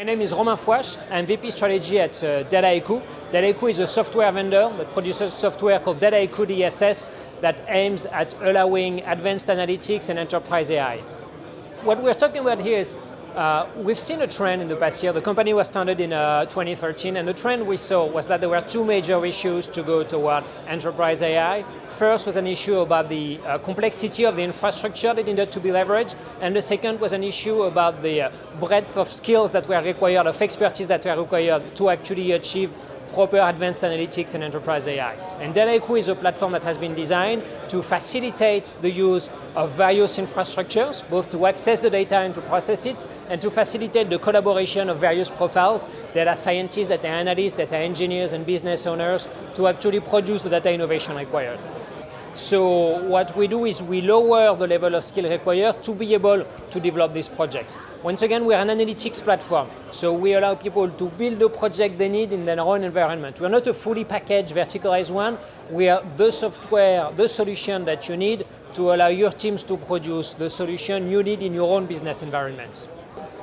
My name is Romain Fouache. I'm VP Strategy at Dataiku. Dataiku is a software vendor that produces software called Dataiku DSS that aims at allowing advanced analytics and enterprise AI. What we're talking about here is we've seen a trend in the past year. The company was founded in 2013, and the trend we saw was that there were two major issues to go toward enterprise AI. First was an issue about the complexity of the infrastructure that needed to be leveraged, and the second was an issue about the breadth of skills that were required, of expertise that were required to actually achieve proper advanced analytics and enterprise AI. And Dataiku is a platform that has been designed to facilitate the use of various infrastructures, both to access the data and to process it, and to facilitate the collaboration of various profiles, data scientists, data analysts, data engineers, and business owners to actually produce the data innovation required. So what we do is we lower the level of skill required to be able to develop these projects. Once again, we're an analytics platform, so we allow people to build the project they need in their own environment. We're not a fully packaged, verticalized one. We are the software, the solution that you need to allow your teams to produce the solution you need in your own business environments.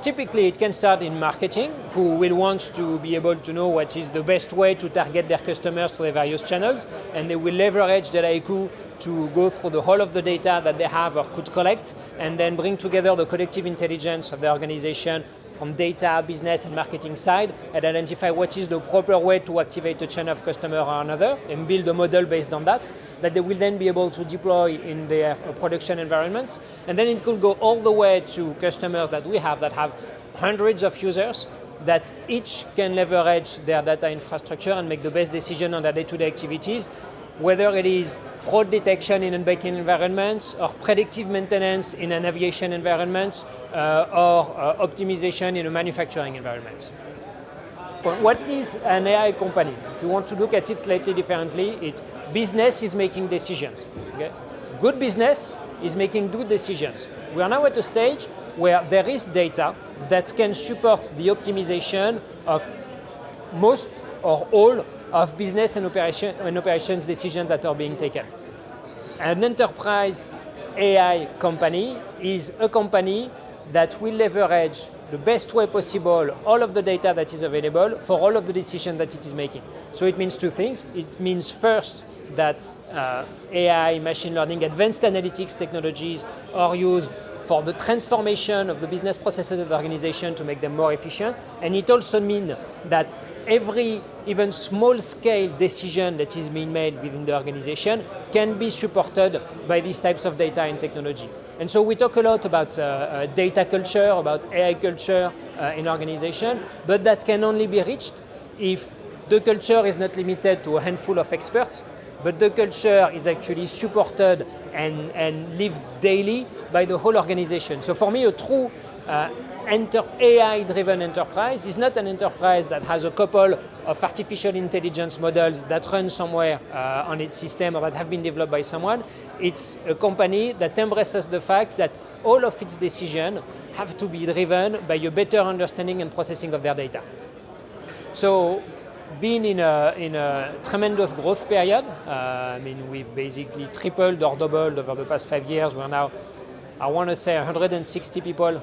Typically, it can start in marketing, who will want to be able to know what is the best way to target their customers through their various channels, and they will leverage Dataiku to go through the whole of the data that they have or could collect, and then bring together the collective intelligence of the organization from data, business, and marketing side, and identify what is the proper way to activate a channel of customer or another, and build a model based on that they will then be able to deploy in their production environments. And then it could go all the way to customers that we have that have hundreds of users that each can leverage their data infrastructure and make the best decision on their day-to-day activities, whether it is fraud detection in a banking environment, or predictive maintenance in an aviation environment, or optimization in a manufacturing environment. What is an AI company? If you want to look at it slightly differently, it's business is making decisions. Okay? Good business is making good decisions. We are now at a stage where there is data that can support the optimization of most or all of business and operations decisions that are being taken. An enterprise AI company is a company that will leverage the best way possible all of the data that is available for all of the decisions that it is making. So it means two things. It means first that AI, machine learning, advanced analytics technologies are used for the transformation of the business processes of the organization to make them more efficient. And it also means that every even small-scale decision that is being made within the organization can be supported by these types of data and technology. And so we talk a lot about data culture, about AI culture in organization, but that can only be reached if the culture is not limited to a handful of experts, but the culture is actually supported and lived daily by the whole organization. So for me, a true AI-driven enterprise is not an enterprise that has a couple of artificial intelligence models that run somewhere on its system or that have been developed by someone. It's a company that embraces the fact that all of its decisions have to be driven by a better understanding and processing of their data. So being in a tremendous growth period, we've basically tripled or doubled over the past 5 years. We're now, I want to say, 160 people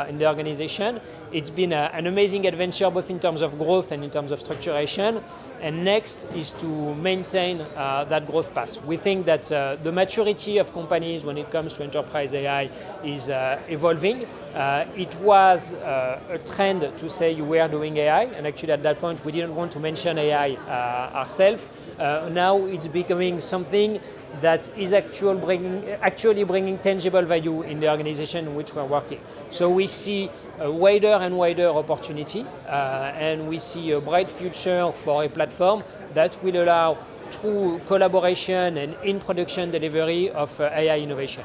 in the organization. It's been an amazing adventure, both in terms of growth and in terms of structuration. And next is to maintain that growth path. We think that the maturity of companies when it comes to enterprise AI is evolving. It was a trend to say you were doing AI, and actually at that point we didn't want to mention AI ourselves. Now it's becoming something that is actually bringing tangible value in the organization in which we're working. So we see a wider and wider opportunity, and we see a bright future for a platform that will allow true collaboration and in-production delivery of AI innovation.